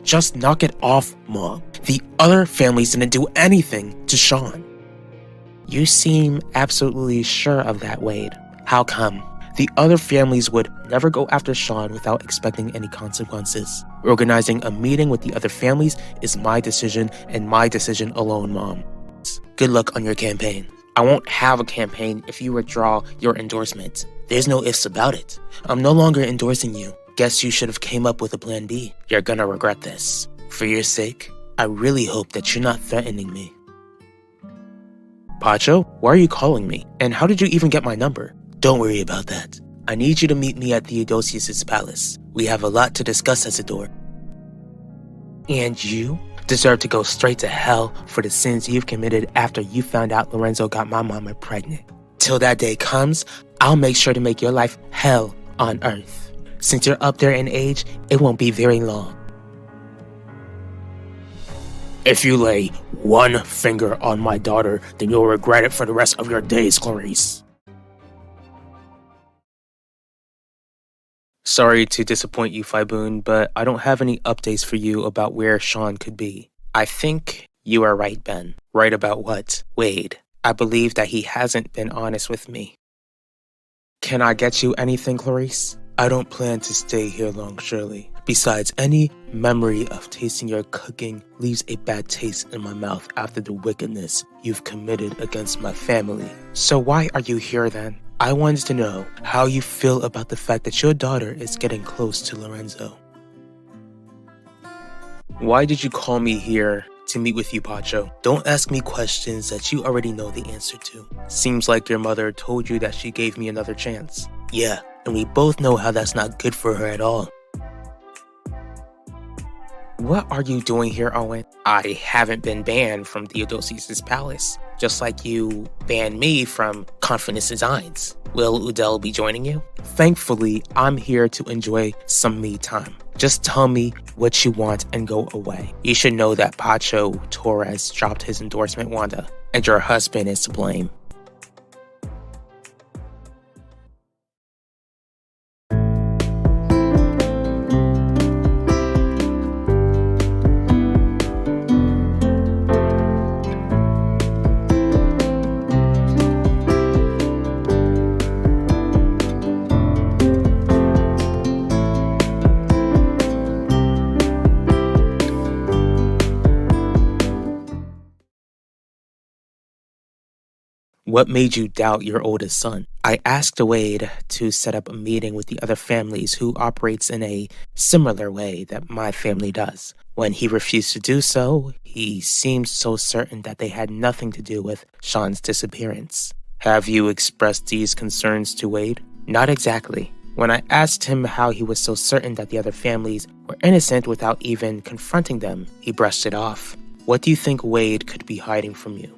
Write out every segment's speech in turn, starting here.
Just knock it off, Mom. The other families didn't do anything to Sean. You seem absolutely sure of that, Wade. How come? The other families would never go after Sean without expecting any consequences. Organizing a meeting with the other families is my decision and my decision alone, Mom. Good luck on your campaign. I won't have a campaign if you withdraw your endorsement. There's no ifs about it. I'm no longer endorsing you. Guess you should have came up with a plan B. You're gonna regret this. For your sake, I really hope that you're not threatening me. Pacho, why are you calling me? And how did you even get my number? Don't worry about that. I need you to meet me at Theodosius' palace. We have a lot to discuss, Isidore. And you deserve to go straight to hell for the sins you've committed after you found out Lorenzo got my mama pregnant. Till that day comes, I'll make sure to make your life hell on earth. Since you're up there in age, it won't be very long. If you lay one finger on my daughter, then you'll regret it for the rest of your days, Clarice. Sorry to disappoint you, Fiboon, but I don't have any updates for you about where Sean could be. I think you are right, Ben. Right about what? Wade. I believe that he hasn't been honest with me. Can I get you anything, Clarice? I don't plan to stay here long, Shirley. Besides, any memory of tasting your cooking leaves a bad taste in my mouth after the wickedness you've committed against my family. So why are you here then? I wanted to know how you feel about the fact that your daughter is getting close to Lorenzo. Why did you call me here to meet with you, Pacho? Don't ask me questions that you already know the answer to. Seems like your mother told you that she gave me another chance. Yeah, and we both know how that's not good for her at all. What are you doing here, Owen? I haven't been banned from Theodosius' palace, just like you banned me from Confidence Designs. Will Udell be joining you? Thankfully, I'm here to enjoy some me time. Just tell me what you want and go away. You should know that Pacho Torres dropped his endorsement, Wanda, and your husband is to blame. What made you doubt your oldest son? I asked Wade to set up a meeting with the other families who operates in a similar way that my family does. When he refused to do so, he seemed so certain that they had nothing to do with Sean's disappearance. Have you expressed these concerns to Wade? Not exactly. When I asked him how he was so certain that the other families were innocent without even confronting them, he brushed it off. What do you think Wade could be hiding from you?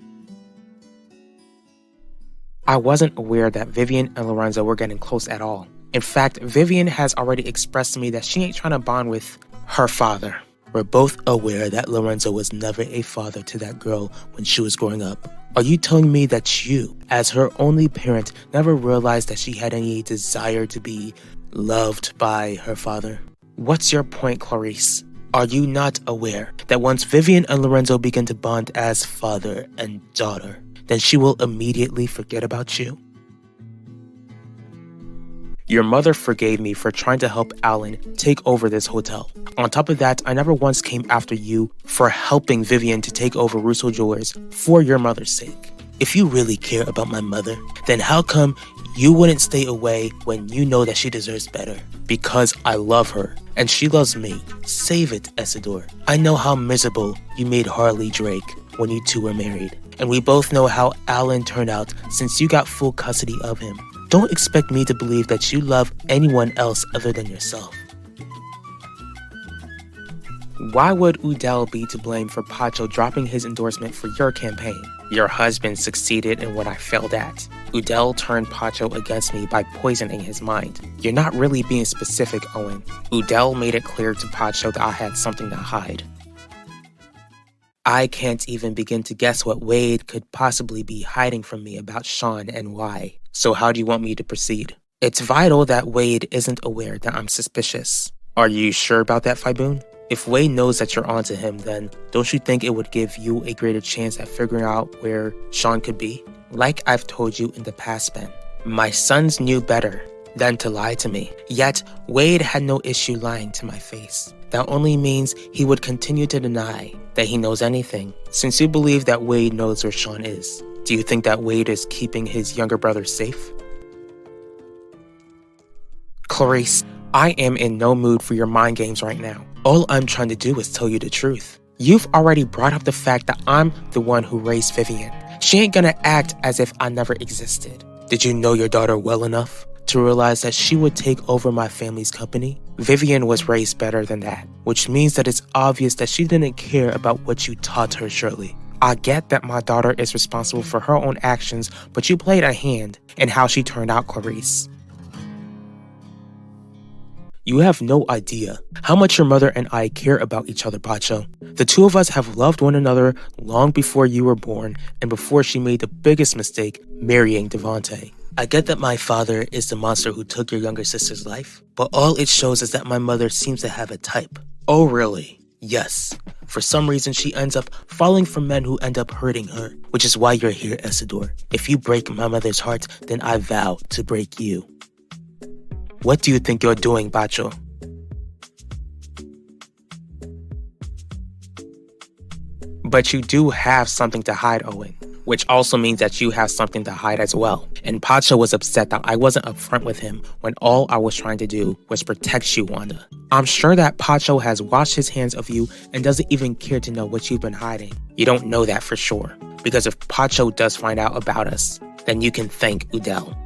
I wasn't aware that Vivian and Lorenzo were getting close at all. In fact, Vivian has already expressed to me that she ain't trying to bond with her father. We're both aware that Lorenzo was never a father to that girl when she was growing up. Are you telling me that you, as her only parent, never realized that she had any desire to be loved by her father? What's your point, Clarice? Are you not aware that once Vivian and Lorenzo begin to bond as father and daughter, then she will immediately forget about you? Your mother forgave me for trying to help Alan take over this hotel. On top of that, I never once came after you for helping Vivian to take over Russo Jewelers for your mother's sake. If you really care about my mother, then how come you wouldn't stay away when you know that she deserves better? Because I love her, and she loves me. Save it, Isidore. I know how miserable you made Harley Drake when you two were married. And we both know how Alan turned out since you got full custody of him. Don't expect me to believe that you love anyone else other than yourself. Why would Udell be to blame for Pacho dropping his endorsement for your campaign? Your husband succeeded in what I failed at. Udell turned Pacho against me by poisoning his mind. You're not really being specific, Owen. Udell made it clear to Pacho that I had something to hide. I can't even begin to guess what Wade could possibly be hiding from me about Sean and why. So how do you want me to proceed? It's vital that Wade isn't aware that I'm suspicious. Are you sure about that, Fiboon? If Wade knows that you're onto him, then don't you think it would give you a greater chance at figuring out where Sean could be? Like I've told you in the past, Ben, my sons knew better than to lie to me. Yet, Wade had no issue lying to my face. That only means he would continue to deny that he knows anything. Since you believe that Wade knows where Sean is, do you think that Wade is keeping his younger brother safe? Clarice, I am in no mood for your mind games right now. All I'm trying to do is tell you the truth. You've already brought up the fact that I'm the one who raised Vivian. She ain't gonna act as if I never existed. Did you know your daughter well enough to realize that she would take over my family's company? Vivian was raised better than that, which means that it's obvious that she didn't care about what you taught her, Shirley. I get that my daughter is responsible for her own actions, but you played a hand in how she turned out, Clarice. You have no idea how much your mother and I care about each other, Pacho. The two of us have loved one another long before you were born and before she made the biggest mistake, marrying Devontae. I get that my father is the monster who took your younger sister's life, but all it shows is that my mother seems to have a type. Oh, really? Yes. For some reason, she ends up falling for men who end up hurting her, which is why you're here, Isidore. If you break my mother's heart, then I vow to break you. What do you think you're doing, Pacho? But you do have something to hide, Owen, which also means that you have something to hide as well. And Pacho was upset that I wasn't upfront with him when all I was trying to do was protect you, Wanda. I'm sure that Pacho has washed his hands of you and doesn't even care to know what you've been hiding. You don't know that for sure, because if Pacho does find out about us, then you can thank Udell.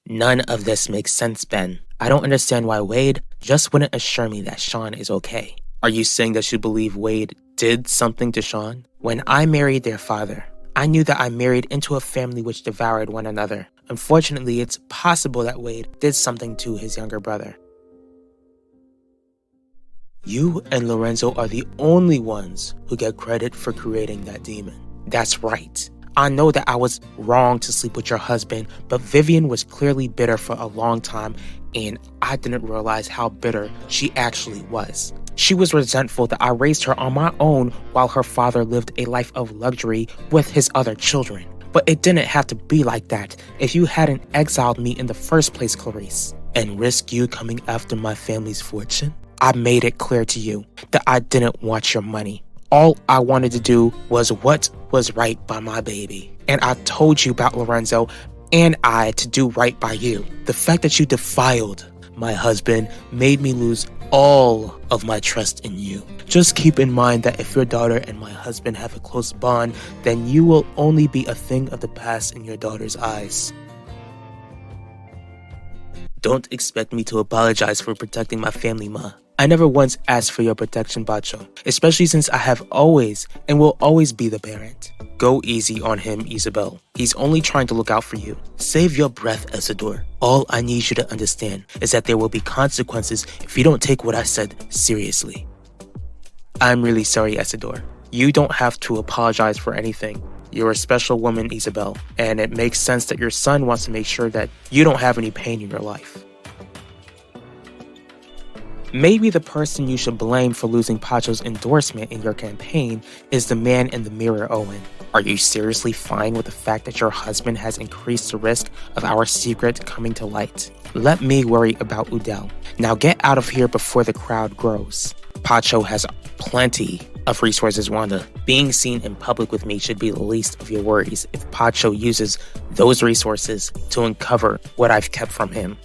None of this makes sense, Ben. I don't understand why Wade just wouldn't assure me that Sean is okay. Are you saying that you believe Wade did something to Sean? When I married their father, I knew that I married into a family which devoured one another. Unfortunately, it's possible that Wade did something to his younger brother. You and Lorenzo are the only ones who get credit for creating that demon. That's right. I know that I was wrong to sleep with your husband, but Vivian was clearly bitter for a long time, and I didn't realize how bitter she actually was. She was resentful that I raised her on my own while her father lived a life of luxury with his other children. But it didn't have to be like that if you hadn't exiled me in the first place, Clarice, and risked you coming after my family's fortune. I made it clear to you that I didn't want your money. All I wanted to do was what was right by my baby. And I told you about Lorenzo and I to do right by you. The fact that you defiled my husband made me lose all of my trust in you. Just keep in mind that if your daughter and my husband have a close bond, then you will only be a thing of the past in your daughter's eyes. Don't expect me to apologize for protecting my family, Ma. I never once asked for your protection, Pacho, especially since I have always and will always be the parent. Go easy on him, Isabel. He's only trying to look out for you. Save your breath, Isidore. All I need you to understand is that there will be consequences if you don't take what I said seriously. I'm really sorry, Isidore. You don't have to apologize for anything. You're a special woman, Isabel, and it makes sense that your son wants to make sure that you don't have any pain in your life. Maybe the person you should blame for losing Pacho's endorsement in your campaign is the man in the mirror, Owen. Are you seriously fine with the fact that your husband has increased the risk of our secret coming to light? Let me worry about Udell. Now get out of here before the crowd grows. Pacho has plenty of resources, Wanda. Being seen in public with me should be the least of your worries if Pacho uses those resources to uncover what I've kept from him.